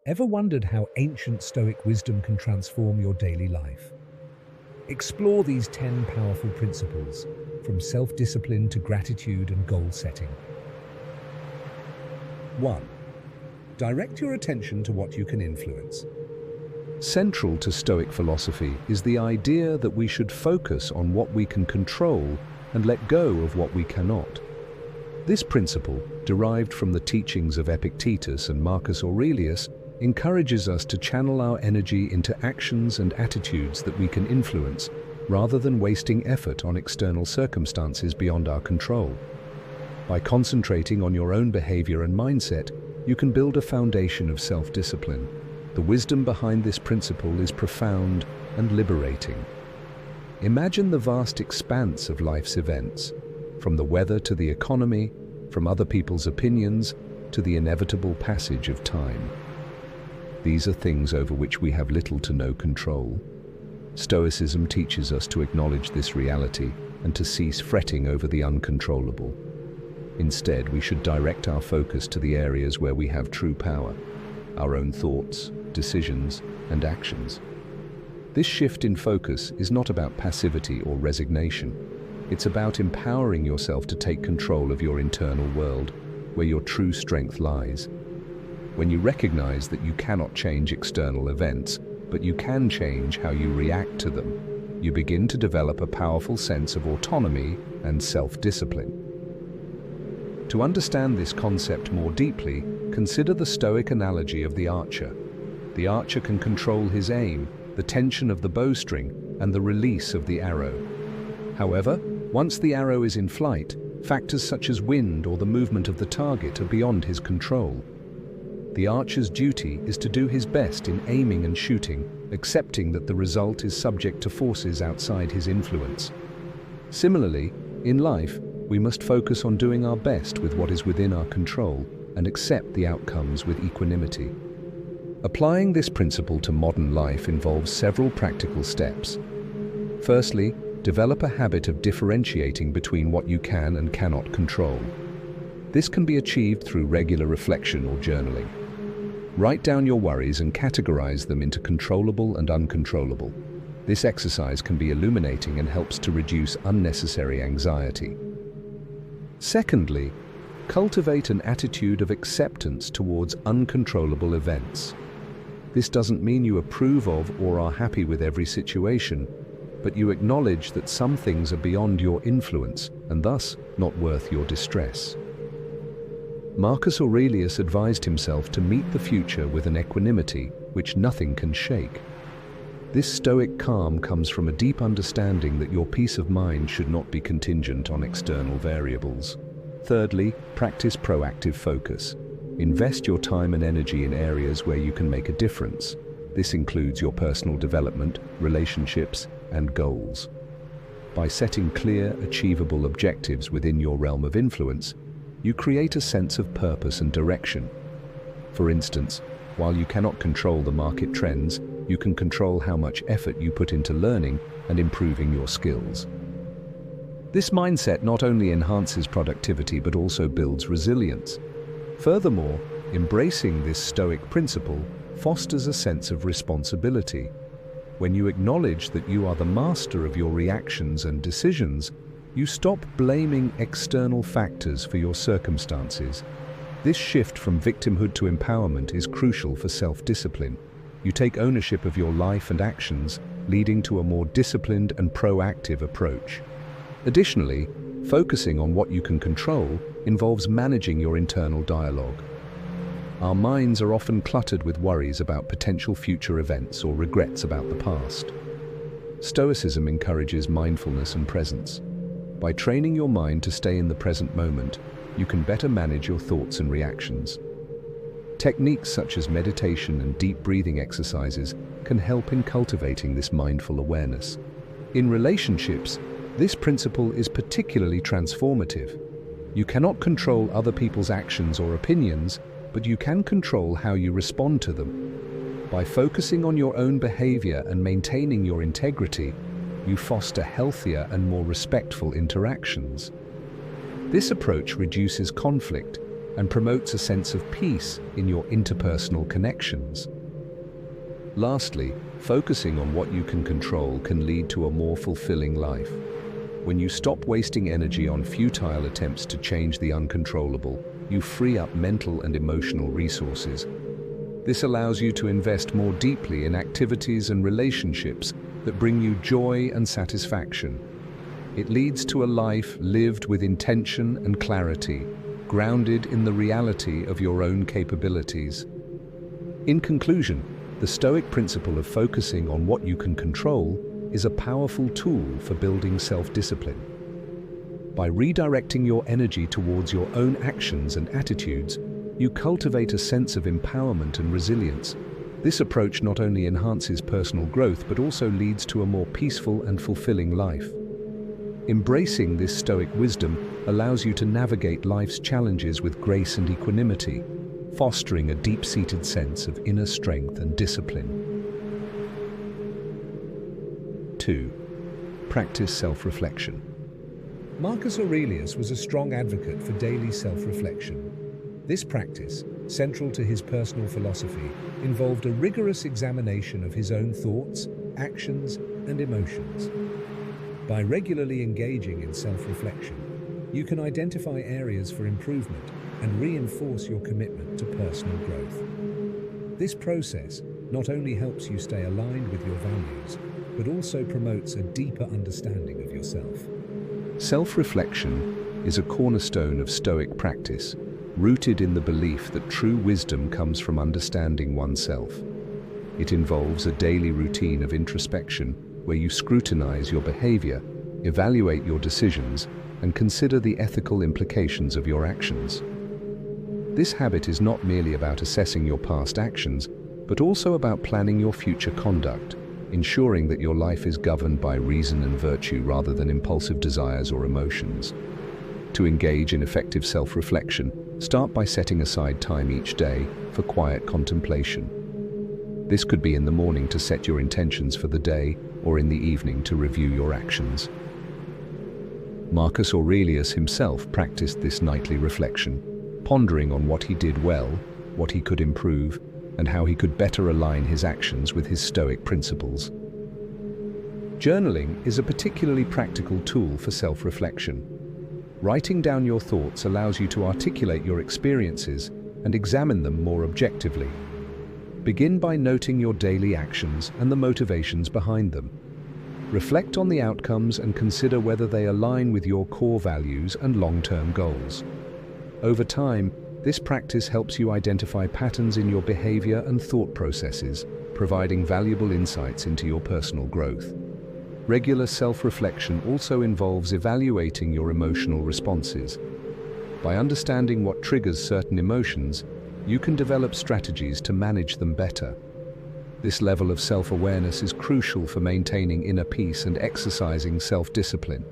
Ever wondered how ancient Stoic wisdom can transform your daily life? Explore these 10 powerful principles, from self-discipline to gratitude and goal setting. 1. Direct your attention to what you can influence. Central to Stoic philosophy is the idea that we should focus on what we can control and let go of what we cannot. This principle, derived from the teachings of Epictetus and Marcus Aurelius, encourages us to channel our energy into actions and attitudes that we can influence, rather than wasting effort on external circumstances beyond our control. By concentrating on your own behavior and mindset, you can build a foundation of self-discipline. The wisdom behind this principle is profound and liberating. Imagine the vast expanse of life's events, from the weather to the economy, from other people's opinions to the inevitable passage of time. These are things over which we have little to no control. Stoicism teaches us to acknowledge this reality and to cease fretting over the uncontrollable. Instead, we should direct our focus to the areas where we have true power, our own thoughts, decisions, and actions. This shift in focus is not about passivity or resignation. It's about empowering yourself to take control of your internal world, where your true strength lies. When you recognize that you cannot change external events, but you can change how you react to them, you begin to develop a powerful sense of autonomy and self-discipline. To understand this concept more deeply, consider the Stoic analogy of the archer. The archer can control his aim, the tension of the bowstring, and the release of the arrow. However, once the arrow is in flight, factors such as wind or the movement of the target are beyond his control. The archer's duty is to do his best in aiming and shooting, accepting that the result is subject to forces outside his influence. Similarly, in life, we must focus on doing our best with what is within our control and accept the outcomes with equanimity. Applying this principle to modern life involves several practical steps. Firstly, develop a habit of differentiating between what you can and cannot control. This can be achieved through regular reflection or journaling. Write down your worries and categorize them into controllable and uncontrollable. This exercise can be illuminating and helps to reduce unnecessary anxiety. Secondly, cultivate an attitude of acceptance towards uncontrollable events. This doesn't mean you approve of or are happy with every situation, but you acknowledge that some things are beyond your influence and thus not worth your distress. Marcus Aurelius advised himself to meet the future with an equanimity which nothing can shake. This stoic calm comes from a deep understanding that your peace of mind should not be contingent on external variables. Thirdly, practice proactive focus. Invest your time and energy in areas where you can make a difference. This includes your personal development, relationships, and goals. By setting clear, achievable objectives within your realm of influence, you create a sense of purpose and direction. For instance, while you cannot control the market trends, you can control how much effort you put into learning and improving your skills. This mindset not only enhances productivity but also builds resilience. Furthermore, embracing this Stoic principle fosters a sense of responsibility. When you acknowledge that you are the master of your reactions and decisions, you stop blaming external factors for your circumstances. This shift from victimhood to empowerment is crucial for self-discipline. You take ownership of your life and actions, leading to a more disciplined and proactive approach. Additionally, focusing on what you can control involves managing your internal dialogue. Our minds are often cluttered with worries about potential future events or regrets about the past. Stoicism encourages mindfulness and presence. By training your mind to stay in the present moment, you can better manage your thoughts and reactions. Techniques such as meditation and deep breathing exercises can help in cultivating this mindful awareness. In relationships, this principle is particularly transformative. You cannot control other people's actions or opinions, but you can control how you respond to them. By focusing on your own behavior and maintaining your integrity, you foster healthier and more respectful interactions. This approach reduces conflict, and promotes a sense of peace in your interpersonal connections. Lastly, focusing on what you can control can lead to a more fulfilling life. When you stop wasting energy on futile attempts to change the uncontrollable, you free up mental and emotional resources. This allows you to invest more deeply in activities and relationships that bring you joy and satisfaction. It leads to a life lived with intention and clarity, grounded in the reality of your own capabilities. In conclusion, the Stoic principle of focusing on what you can control is a powerful tool for building self-discipline. By redirecting your energy towards your own actions and attitudes, you cultivate a sense of empowerment and resilience. This approach not only enhances personal growth but also leads to a more peaceful and fulfilling life. Embracing this Stoic wisdom allows you to navigate life's challenges with grace and equanimity, fostering a deep-seated sense of inner strength and discipline. 2. Practice self-reflection. Marcus Aurelius was a strong advocate for daily self-reflection. This practice, central to his personal philosophy, involved a rigorous examination of his own thoughts, actions, and emotions. By regularly engaging in self-reflection, you can identify areas for improvement and reinforce your commitment to personal growth. This process not only helps you stay aligned with your values, but also promotes a deeper understanding of yourself. Self-reflection is a cornerstone of Stoic practice, rooted in the belief that true wisdom comes from understanding oneself. It involves a daily routine of introspection where you scrutinize your behavior, evaluate your decisions, and consider the ethical implications of your actions. This habit is not merely about assessing your past actions, but also about planning your future conduct, ensuring that your life is governed by reason and virtue rather than impulsive desires or emotions. To engage in effective self-reflection, start by setting aside time each day for quiet contemplation. This could be in the morning to set your intentions for the day, or in the evening to review your actions. Marcus Aurelius himself practiced this nightly reflection, pondering on what he did well, what he could improve, and how he could better align his actions with his Stoic principles. Journaling is a particularly practical tool for self-reflection. Writing down your thoughts allows you to articulate your experiences and examine them more objectively. Begin by noting your daily actions and the motivations behind them. Reflect on the outcomes and consider whether they align with your core values and long-term goals. Over time, this practice helps you identify patterns in your behavior and thought processes, providing valuable insights into your personal growth. Regular self-reflection also involves evaluating your emotional responses. By understanding what triggers certain emotions, you can develop strategies to manage them better. This level of self-awareness is crucial for maintaining inner peace and exercising self-discipline.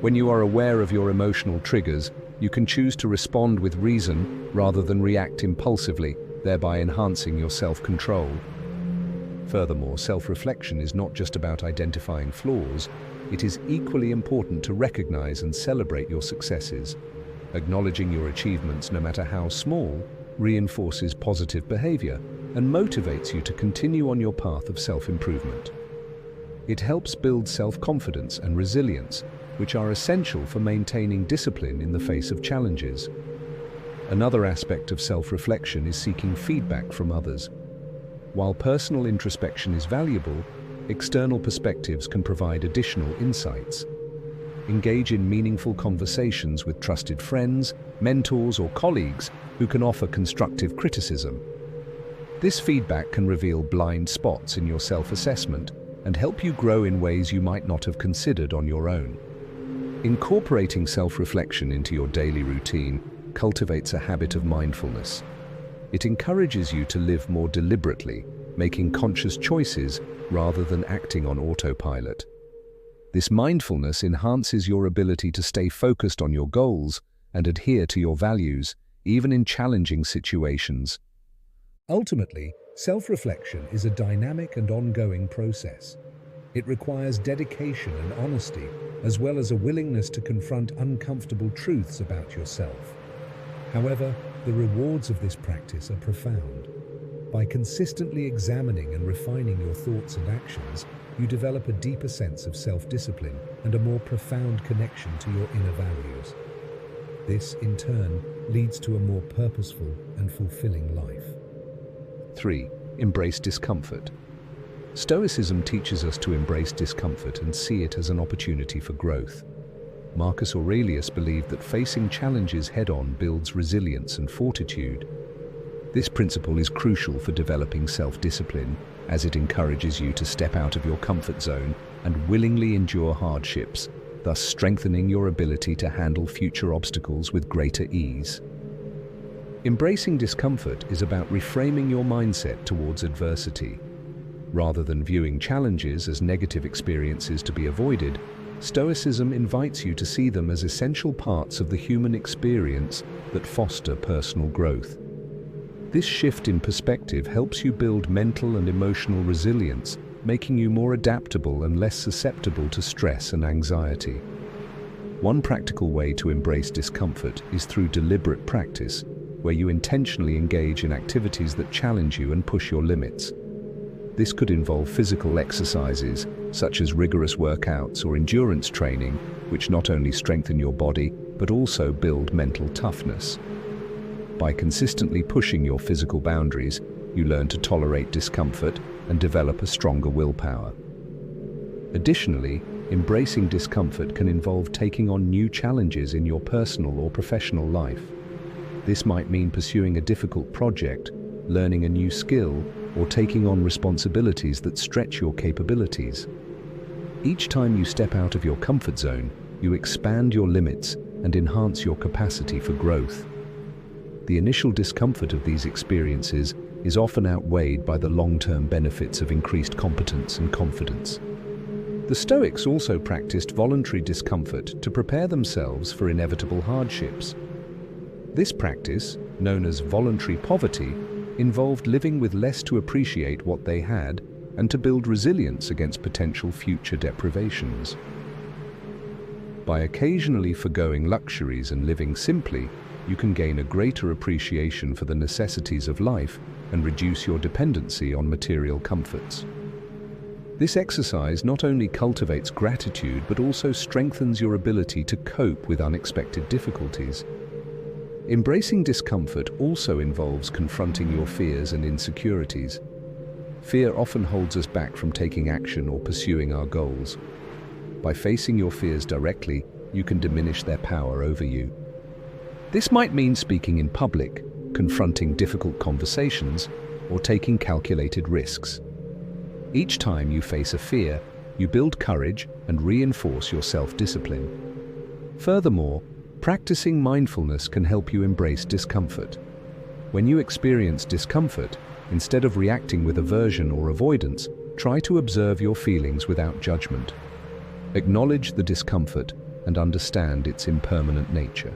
When you are aware of your emotional triggers, you can choose to respond with reason rather than react impulsively, thereby enhancing your self-control. Furthermore, self-reflection is not just about identifying flaws, it is equally important to recognize and celebrate your successes. Acknowledging your achievements, no matter how small, reinforces positive behavior and motivates you to continue on your path of self-improvement. It helps build self-confidence and resilience, which are essential for maintaining discipline in the face of challenges. Another aspect of self-reflection is seeking feedback from others. While personal introspection is valuable, external perspectives can provide additional insights. Engage in meaningful conversations with trusted friends, mentors, or colleagues who can offer constructive criticism. This feedback can reveal blind spots in your self-assessment and help you grow in ways you might not have considered on your own. Incorporating self-reflection into your daily routine cultivates a habit of mindfulness. It encourages you to live more deliberately, making conscious choices rather than acting on autopilot. This mindfulness enhances your ability to stay focused on your goals and adhere to your values, even in challenging situations. Ultimately, self-reflection is a dynamic and ongoing process. It requires dedication and honesty, as well as a willingness to confront uncomfortable truths about yourself. However, the rewards of this practice are profound. By consistently examining and refining your thoughts and actions, you develop a deeper sense of self-discipline and a more profound connection to your inner values. This, in turn, leads to a more purposeful and fulfilling life. 3. Embrace discomfort. Stoicism teaches us to embrace discomfort and see it as an opportunity for growth. Marcus Aurelius believed that facing challenges head-on builds resilience and fortitude. This principle is crucial for developing self-discipline, as it encourages you to step out of your comfort zone and willingly endure hardships, thus strengthening your ability to handle future obstacles with greater ease. Embracing discomfort is about reframing your mindset towards adversity. Rather than viewing challenges as negative experiences to be avoided, Stoicism invites you to see them as essential parts of the human experience that foster personal growth. This shift in perspective helps you build mental and emotional resilience, making you more adaptable and less susceptible to stress and anxiety. One practical way to embrace discomfort is through deliberate practice, where you intentionally engage in activities that challenge you and push your limits. This could involve physical exercises, such as rigorous workouts or endurance training, which not only strengthen your body, but also build mental toughness. By consistently pushing your physical boundaries, you learn to tolerate discomfort and develop a stronger willpower. Additionally, embracing discomfort can involve taking on new challenges in your personal or professional life. This might mean pursuing a difficult project, learning a new skill, or taking on responsibilities that stretch your capabilities. Each time you step out of your comfort zone, you expand your limits and enhance your capacity for growth. The initial discomfort of these experiences is often outweighed by the long-term benefits of increased competence and confidence. The Stoics also practiced voluntary discomfort to prepare themselves for inevitable hardships. This practice, known as voluntary poverty, involved living with less to appreciate what they had and to build resilience against potential future deprivations. By occasionally forgoing luxuries and living simply, you can gain a greater appreciation for the necessities of life and reduce your dependency on material comforts. This exercise not only cultivates gratitude but also strengthens your ability to cope with unexpected difficulties. Embracing discomfort also involves confronting your fears and insecurities. Fear often holds us back from taking action or pursuing our goals. By facing your fears directly, you can diminish their power over you. This might mean speaking in public, confronting difficult conversations, or taking calculated risks. Each time you face a fear, you build courage and reinforce your self-discipline. Furthermore, practicing mindfulness can help you embrace discomfort. When you experience discomfort, instead of reacting with aversion or avoidance, try to observe your feelings without judgment. Acknowledge the discomfort and understand its impermanent nature.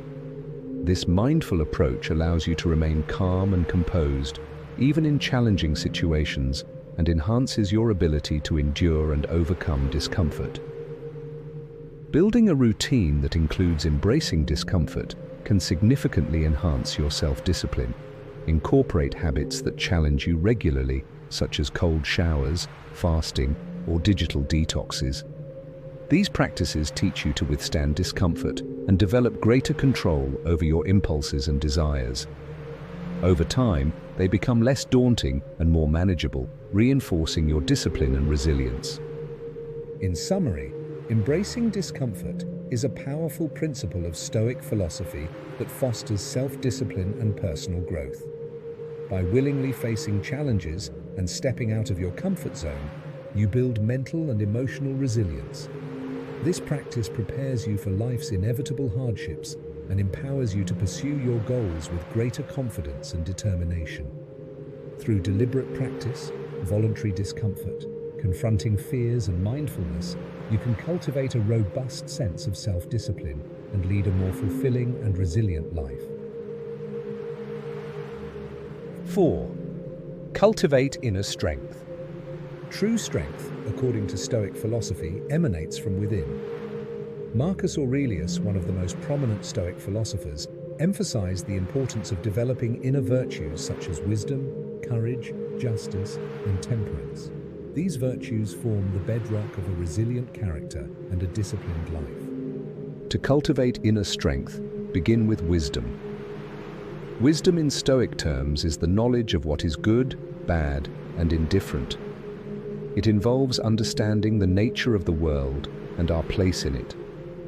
This mindful approach allows you to remain calm and composed, even in challenging situations, and enhances your ability to endure and overcome discomfort. Building a routine that includes embracing discomfort can significantly enhance your self-discipline. Incorporate habits that challenge you regularly, such as cold showers, fasting, or digital detoxes. These practices teach you to withstand discomfort and develop greater control over your impulses and desires. Over time, they become less daunting and more manageable, reinforcing your discipline and resilience. In summary, embracing discomfort is a powerful principle of Stoic philosophy that fosters self-discipline and personal growth. By willingly facing challenges and stepping out of your comfort zone, you build mental and emotional resilience. This practice prepares you for life's inevitable hardships and empowers you to pursue your goals with greater confidence and determination. Through deliberate practice, voluntary discomfort, confronting fears and mindfulness, you can cultivate a robust sense of self-discipline and lead a more fulfilling and resilient life. 4. Cultivate inner strength. True strength, according to Stoic philosophy, emanates from within. Marcus Aurelius, one of the most prominent Stoic philosophers, emphasized the importance of developing inner virtues such as wisdom, courage, justice, and temperance. These virtues form the bedrock of a resilient character and a disciplined life. To cultivate inner strength, begin with wisdom. Wisdom in Stoic terms is the knowledge of what is good, bad, and indifferent. It involves understanding the nature of the world and our place in it,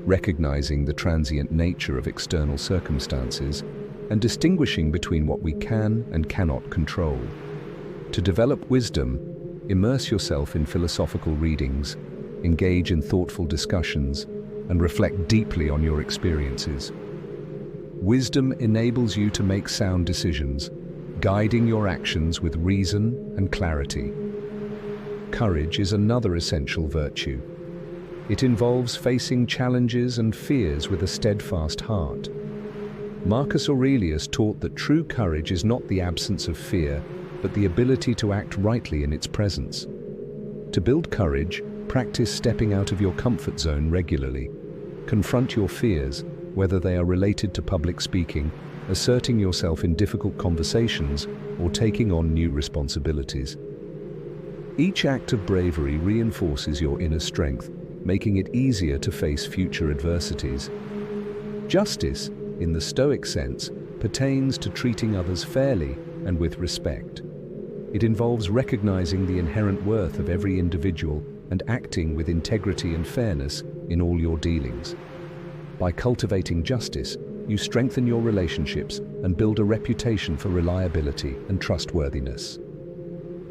recognizing the transient nature of external circumstances, and distinguishing between what we can and cannot control. To develop wisdom, immerse yourself in philosophical readings, engage in thoughtful discussions, and reflect deeply on your experiences. Wisdom enables you to make sound decisions, guiding your actions with reason and clarity. Courage is another essential virtue. It involves facing challenges and fears with a steadfast heart. Marcus Aurelius taught that true courage is not the absence of fear, but the ability to act rightly in its presence. To build courage, practice stepping out of your comfort zone regularly. Confront your fears, whether they are related to public speaking, asserting yourself in difficult conversations, or taking on new responsibilities. Each act of bravery reinforces your inner strength, making it easier to face future adversities. Justice, in the Stoic sense, pertains to treating others fairly and with respect. It involves recognizing the inherent worth of every individual and acting with integrity and fairness in all your dealings. By cultivating justice, you strengthen your relationships and build a reputation for reliability and trustworthiness.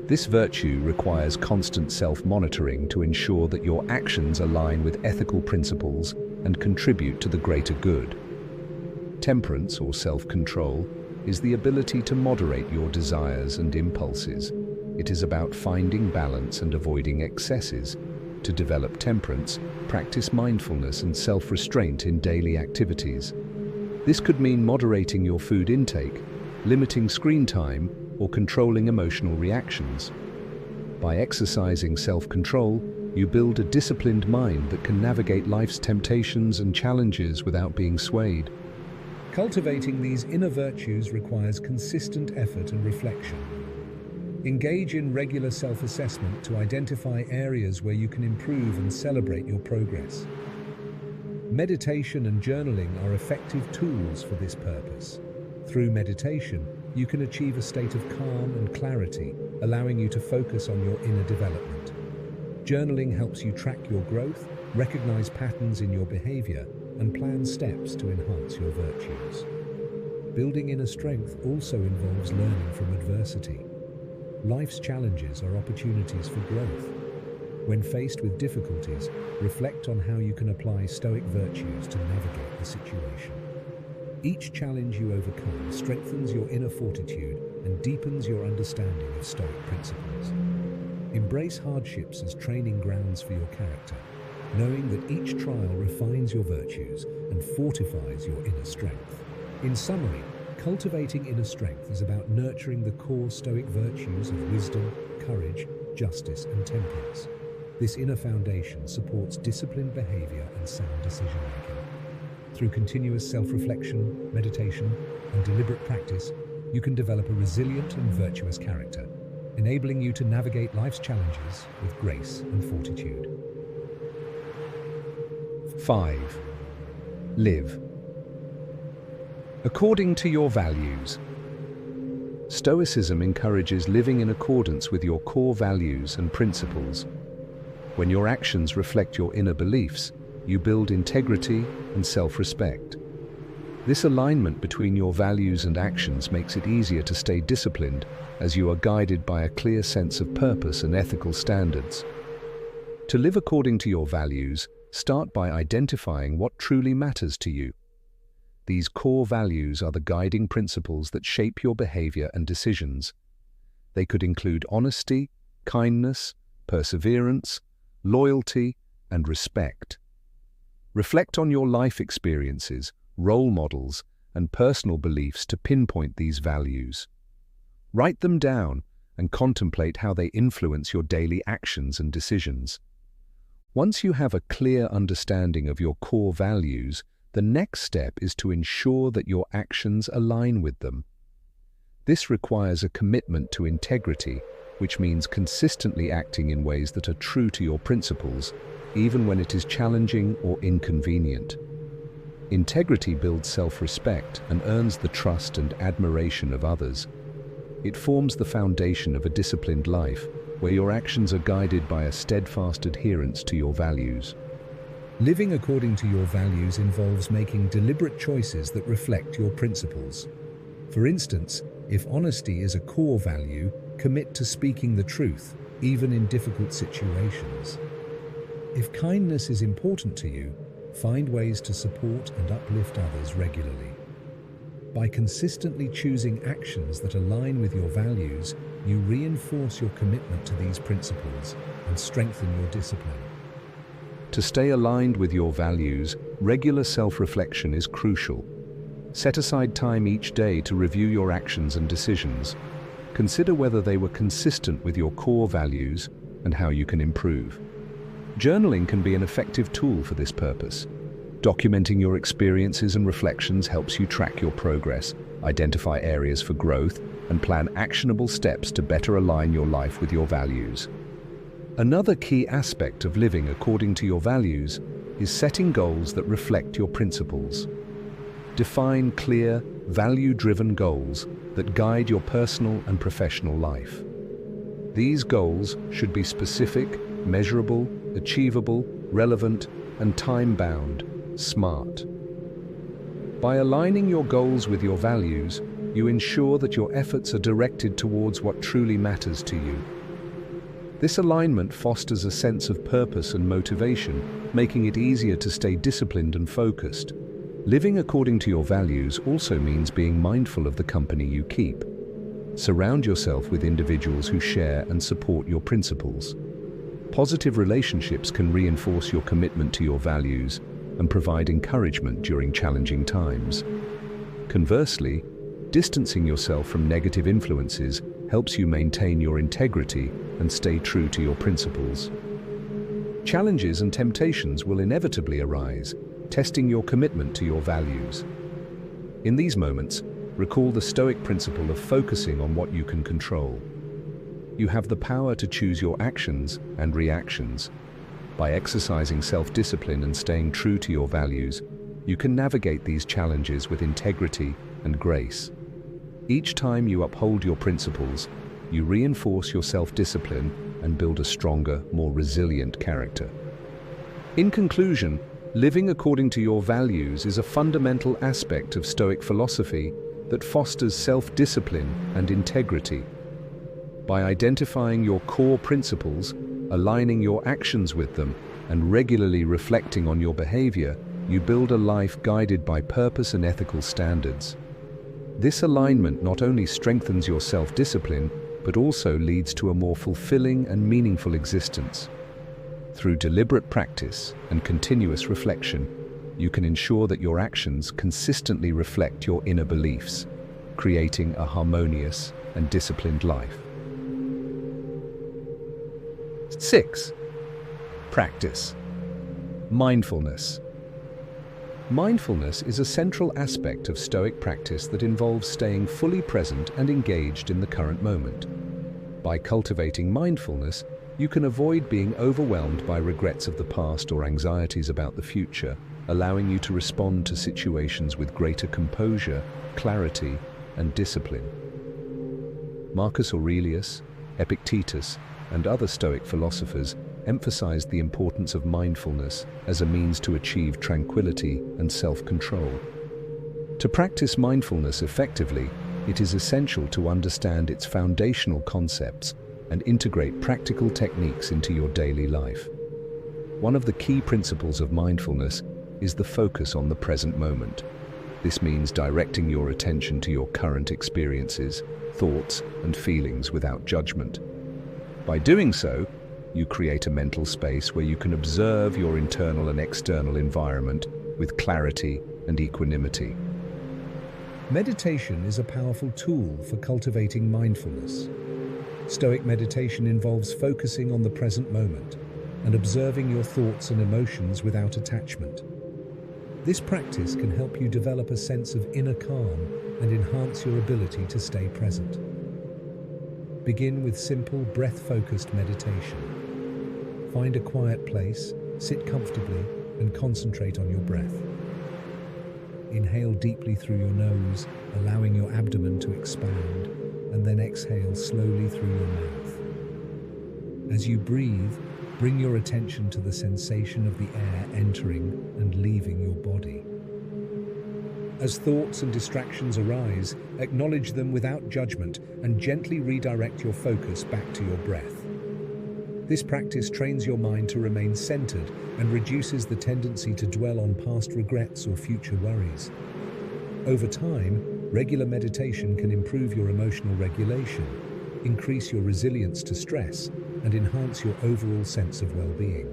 This virtue requires constant self-monitoring to ensure that your actions align with ethical principles and contribute to the greater good. Temperance, or self-control, is the ability to moderate your desires and impulses. It is about finding balance and avoiding excesses. To develop temperance, practice mindfulness and self-restraint in daily activities. This could mean moderating your food intake, limiting screen time, or controlling emotional reactions. By exercising self-control, you build a disciplined mind that can navigate life's temptations and challenges without being swayed. Cultivating these inner virtues requires consistent effort and reflection. Engage in regular self-assessment to identify areas where you can improve and celebrate your progress. Meditation and journaling are effective tools for this purpose. Through meditation, you can achieve a state of calm and clarity, allowing you to focus on your inner development. Journaling helps you track your growth, recognize patterns in your behavior, and plan steps to enhance your virtues. Building inner strength also involves learning from adversity. Life's challenges are opportunities for growth. When faced with difficulties, reflect on how you can apply Stoic virtues to navigate the situation. Each challenge you overcome strengthens your inner fortitude and deepens your understanding of Stoic principles. Embrace hardships as training grounds for your character, knowing that each trial refines your virtues and fortifies your inner strength. In summary, cultivating inner strength is about nurturing the core Stoic virtues of wisdom, courage, justice, and temperance. This inner foundation supports disciplined behavior and sound decision-making. Through continuous self-reflection, meditation, and deliberate practice, you can develop a resilient and virtuous character, enabling you to navigate life's challenges with grace and fortitude. 5. Live according to your values. Stoicism encourages living in accordance with your core values and principles. When your actions reflect your inner beliefs, you build integrity and self-respect. This alignment between your values and actions makes it easier to stay disciplined, as you are guided by a clear sense of purpose and ethical standards. To live according to your values, start by identifying what truly matters to you. These core values are the guiding principles that shape your behavior and decisions. They could include honesty, kindness, perseverance, loyalty, and respect. Reflect on your life experiences, role models, and personal beliefs to pinpoint these values. Write them down and contemplate how they influence your daily actions and decisions. Once you have a clear understanding of your core values, The next step is to ensure that your actions align with them. This requires a commitment to integrity, which means consistently acting in ways that are true to your principles, even when it is challenging or inconvenient. Integrity builds self-respect and earns the trust and admiration of others. It forms the foundation of a disciplined life, where your actions are guided by a steadfast adherence to your values. Living according to your values involves making deliberate choices that reflect your principles. For instance, if honesty is a core value, commit to speaking the truth, even in difficult situations. If kindness is important to you, find ways to support and uplift others regularly. By consistently choosing actions that align with your values, you reinforce your commitment to these principles and strengthen your discipline. To stay aligned with your values, regular self-reflection is crucial. Set aside time each day to review your actions and decisions. Consider whether they were consistent with your core values and how you can improve. Journaling can be an effective tool for this purpose. Documenting your experiences and reflections helps you track your progress, identify areas for growth, and plan actionable steps to better align your life with your values. Another key aspect of living according to your values is setting goals that reflect your principles. Define clear, value-driven goals that guide your personal and professional life. These goals should be specific, measurable, achievable, relevant, and time-bound, SMART. By aligning your goals with your values, you ensure that your efforts are directed towards what truly matters to you. This alignment fosters a sense of purpose and motivation, making it easier to stay disciplined and focused. Living according to your values also means being mindful of the company you keep. Surround yourself with individuals who share and support your principles. Positive relationships can reinforce your commitment to your values and provide encouragement during challenging times. Conversely, distancing yourself from negative influences helps you maintain your integrity and stay true to your principles. Challenges and temptations will inevitably arise, testing your commitment to your values. In these moments, recall the Stoic principle of focusing on what you can control. You have the power to choose your actions and reactions. By exercising self-discipline and staying true to your values, you can navigate these challenges with integrity and grace. Each time you uphold your principles, you reinforce your self-discipline and build a stronger, more resilient character. In conclusion, living according to your values is a fundamental aspect of Stoic philosophy that fosters self-discipline and integrity. By identifying your core principles, aligning your actions with them, and regularly reflecting on your behavior, you build a life guided by purpose and ethical standards. This alignment not only strengthens your self-discipline, but also leads to a more fulfilling and meaningful existence. Through deliberate practice and continuous reflection, you can ensure that your actions consistently reflect your inner beliefs, creating a harmonious and disciplined life. 6. Practice. Mindfulness. Mindfulness is a central aspect of Stoic practice that involves staying fully present and engaged in the current moment. By cultivating mindfulness, you can avoid being overwhelmed by regrets of the past or anxieties about the future, allowing you to respond to situations with greater composure, clarity, and discipline. Marcus Aurelius, Epictetus, and other Stoic philosophers emphasized the importance of mindfulness as a means to achieve tranquility and self-control. To practice mindfulness effectively, it is essential to understand its foundational concepts and integrate practical techniques into your daily life. One of the key principles of mindfulness is the focus on the present moment. This means directing your attention to your current experiences, thoughts, and feelings without judgment. By doing so, you create a mental space where you can observe your internal and external environment with clarity and equanimity. Meditation is a powerful tool for cultivating mindfulness. Stoic meditation involves focusing on the present moment and observing your thoughts and emotions without attachment. This practice can help you develop a sense of inner calm and enhance your ability to stay present. Begin with simple, breath-focused meditation. Find a quiet place, sit comfortably, and concentrate on your breath. Inhale deeply through your nose, allowing your abdomen to expand, and then exhale slowly through your mouth. As you breathe, bring your attention to the sensation of the air entering and leaving your body. As thoughts and distractions arise, acknowledge them without judgment and gently redirect your focus back to your breath. This practice trains your mind to remain centered and reduces the tendency to dwell on past regrets or future worries. Over time, regular meditation can improve your emotional regulation, increase your resilience to stress, and enhance your overall sense of well-being.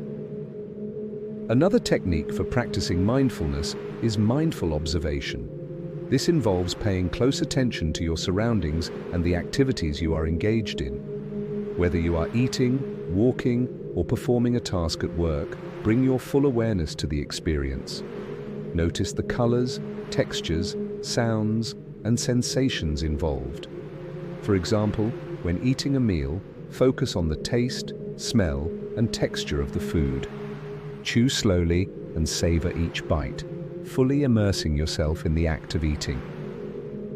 Another technique for practicing mindfulness is mindful observation. This involves paying close attention to your surroundings and the activities you are engaged in. Whether you are eating, walking, or performing a task at work, bring your full awareness to the experience. Notice the colors, textures, sounds, and sensations involved. For example, when eating a meal, focus on the taste, smell, and texture of the food. Chew slowly and savor each bite, fully immersing yourself in the act of eating.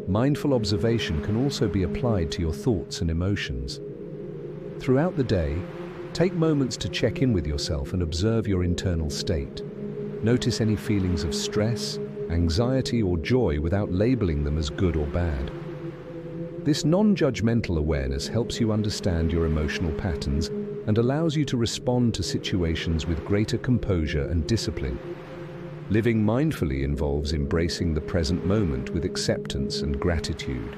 Mindful observation can also be applied to your thoughts and emotions. Throughout the day, take moments to check in with yourself and observe your internal state. Notice any feelings of stress, anxiety, or joy without labeling them as good or bad. This non-judgmental awareness helps you understand your emotional patterns and allows you to respond to situations with greater composure and discipline. Living mindfully involves embracing the present moment with acceptance and gratitude.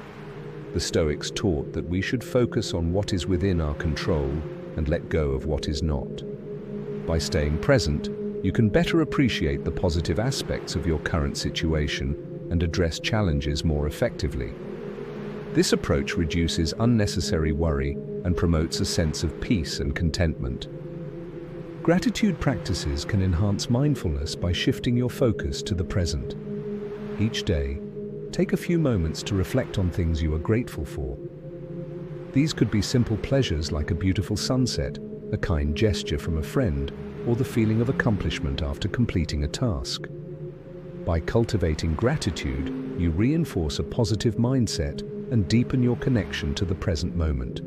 The Stoics taught that we should focus on what is within our control and let go of what is not. By staying present, you can better appreciate the positive aspects of your current situation and address challenges more effectively. This approach reduces unnecessary worry and promotes a sense of peace and contentment. Gratitude practices can enhance mindfulness by shifting your focus to the present. Each day, take a few moments to reflect on things you are grateful for. These could be simple pleasures like a beautiful sunset, a kind gesture from a friend, or the feeling of accomplishment after completing a task. By cultivating gratitude, you reinforce a positive mindset and deepen your connection to the present moment.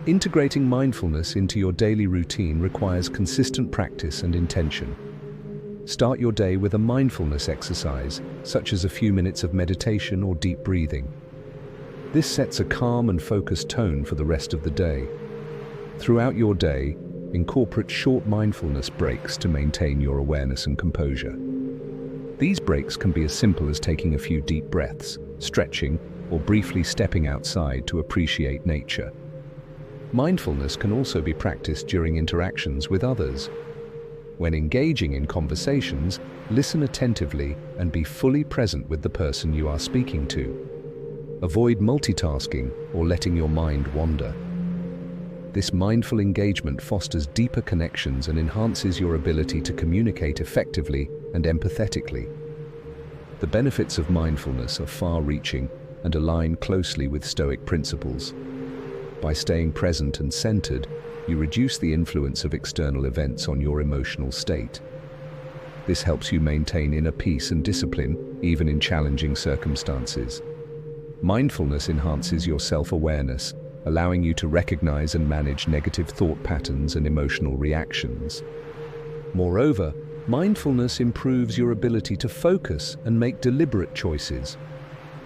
Integrating mindfulness into your daily routine requires consistent practice and intention. Start your day with a mindfulness exercise, such as a few minutes of meditation or deep breathing. This sets a calm and focused tone for the rest of the day. Throughout your day, incorporate short mindfulness breaks to maintain your awareness and composure. These breaks can be as simple as taking a few deep breaths, stretching, or briefly stepping outside to appreciate nature. Mindfulness can also be practiced during interactions with others. When engaging in conversations, listen attentively and be fully present with the person you are speaking to. Avoid multitasking or letting your mind wander. This mindful engagement fosters deeper connections and enhances your ability to communicate effectively and empathetically. The benefits of mindfulness are far-reaching and align closely with Stoic principles. By staying present and centered, you reduce the influence of external events on your emotional state. This helps you maintain inner peace and discipline, even in challenging circumstances. Mindfulness enhances your self-awareness, allowing you to recognize and manage negative thought patterns and emotional reactions. Moreover, mindfulness improves your ability to focus and make deliberate choices.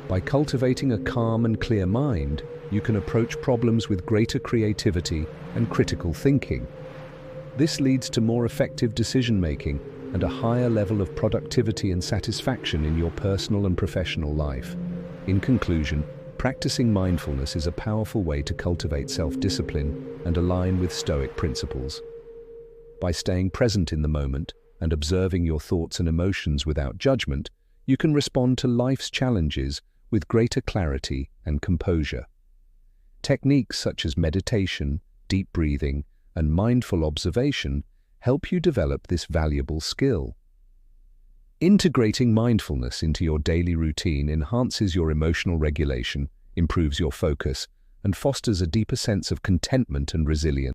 By cultivating a calm and clear mind, you can approach problems with greater creativity and critical thinking. This leads to more effective decision-making and a higher level of productivity and satisfaction in your personal and professional life. In conclusion, practicing mindfulness is a powerful way to cultivate self-discipline and align with Stoic principles. By staying present in the moment and observing your thoughts and emotions without judgment, you can respond to life's challenges with greater clarity and composure. Techniques such as meditation, deep breathing, and mindful observation help you develop this valuable skill. Integrating mindfulness into your daily routine enhances your emotional regulation, improves your focus, and fosters a deeper sense of contentment and resilience.